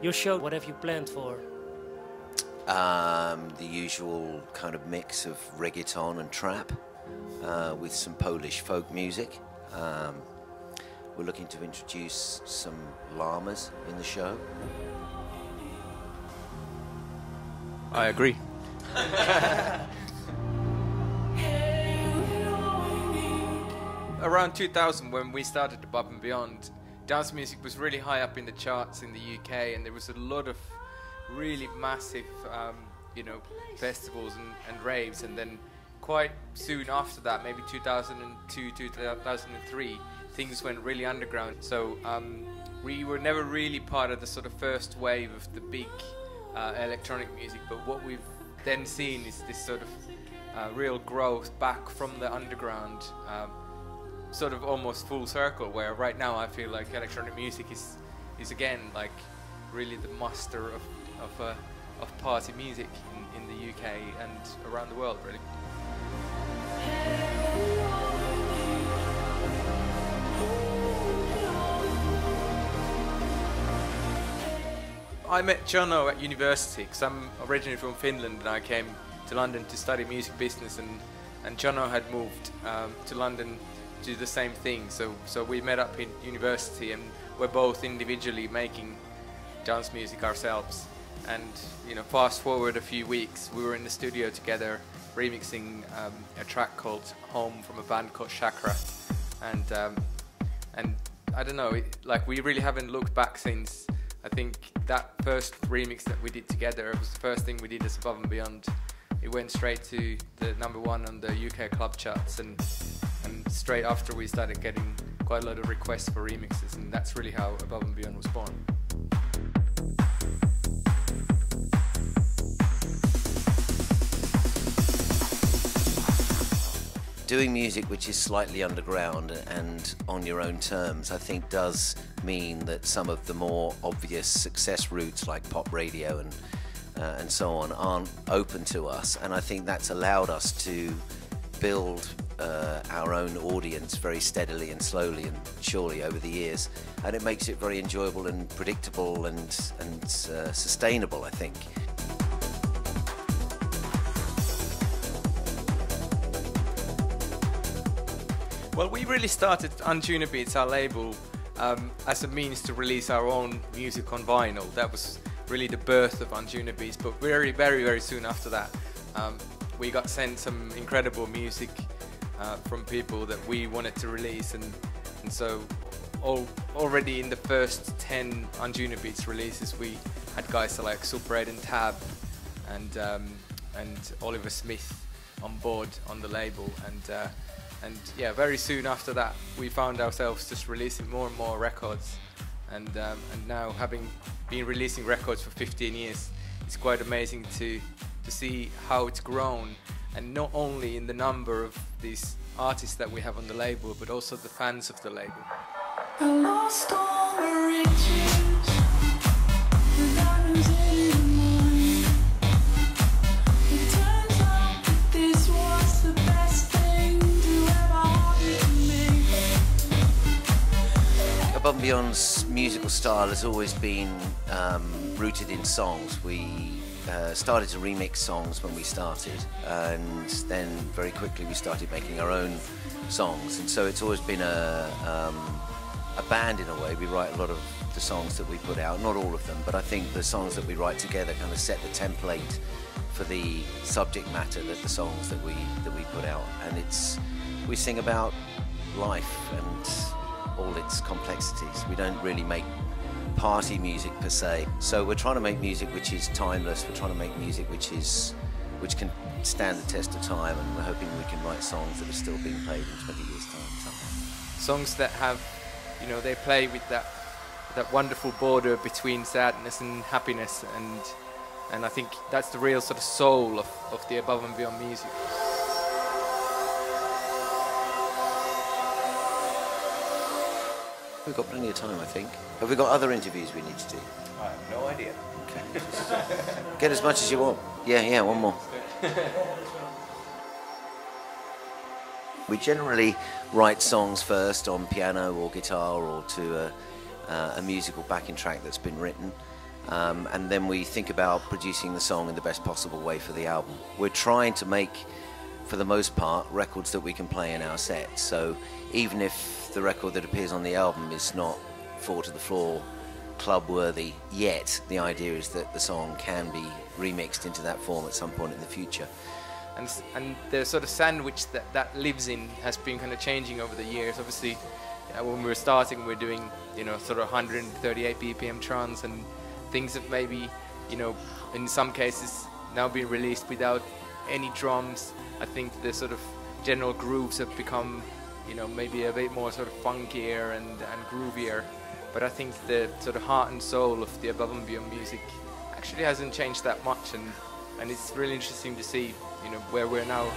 Your show, what have you planned for? The usual kind of mix of reggaeton and trap with some Polish folk music. We're looking to introduce some llamas in the show. I agree. Around 2000, when we started Above and Beyond, dance music was really high up in the charts in the UK, and there was a lot of really massive, you know, festivals and raves. And then quite soon after that, maybe 2002, 2003, things went really underground. So we were never really part of the sort of first wave of the big electronic music. But what we've then seen is this sort of real growth back from the underground, sort of almost full circle, where right now I feel like electronic music is again like really the muster of party music in the UK and around the world, really. I met Jono at university because I'm originally from Finland, and I came to London to study music business, and Jono had moved to London to do the same thing. So we met up in university, and we're both individually making dance music ourselves. And you know, fast forward a few weeks, we were in the studio together remixing a track called Home from a band called Chakra, and I don't know, like we really haven't looked back since. I think that first remix that we did together was the first thing we did as Above and Beyond. It went straight to the #1 on the UK club charts, and straight after we started getting quite a lot of requests for remixes, and that's really how Above and Beyond was born. Doing music which is slightly underground and on your own terms, I think does mean that some of the more obvious success routes like pop radio and so on aren't open to us, and I think that's allowed us to build our own audience very steadily and slowly and surely over the years, and it makes it very enjoyable and predictable and sustainable, I think. Well, we really started Anjunabeats, our label, as a means to release our own music on vinyl. That was really the birth of Anjunabeats, but very, very, very soon after that, we got sent some incredible music from people that we wanted to release, and so already in the first 10 Anjunabeats releases, we had guys like Super Ed and Tab and Oliver Smith on board on the label, and yeah, very soon after that, we found ourselves just releasing more and more records, and now having been releasing records for 15 years, it's quite amazing to see how it's grown, and not only in the number of these artists that we have on the label, but also the fans of the label. I lost all the riches, the diamonds in the mine. It turns out that this was the best thing to ever happen to me. Above and Beyond's musical style has always been rooted in songs. We started to remix songs when we started, and then very quickly we started making our own songs, and so it's always been a band in a way. We write a lot of the songs that we put out, not all of them, but I think the songs that we write together kind of set the template for the subject matter that the songs that we put out, and we sing about life and all its complexities. We don't really make party music per se, so we're trying to make music which is timeless. We're trying to make music which can stand the test of time, and we're hoping we can write songs that are still being played in 20 years time. Songs that have, you know, they play with that wonderful border between sadness and happiness, and I think that's the real sort of soul of the Above and Beyond music. We've got plenty of time, I think. Have we got other interviews we need to do? I have no idea. Okay. Get as much as you want. Yeah, one more. We generally write songs first on piano or guitar or to a musical backing track that's been written. and then we think about producing the song in the best possible way for the album. We're trying to make, for the most part, records that we can play in our set. So even if the record that appears on the album is not four to the floor club worthy yet, the idea is that the song can be remixed into that form at some point in the future. And the sort of sandwich that lives in has been kind of changing over the years. Obviously, when we were starting, we were doing, you know, sort of 138 BPM trance, and things have maybe, you know, in some cases now been released without any drums. I think the sort of general grooves have become, you know, maybe a bit more sort of funkier and groovier. But I think the sort of heart and soul of the Above and Beyond music actually hasn't changed that much, and it's really interesting to see, you know, where we're now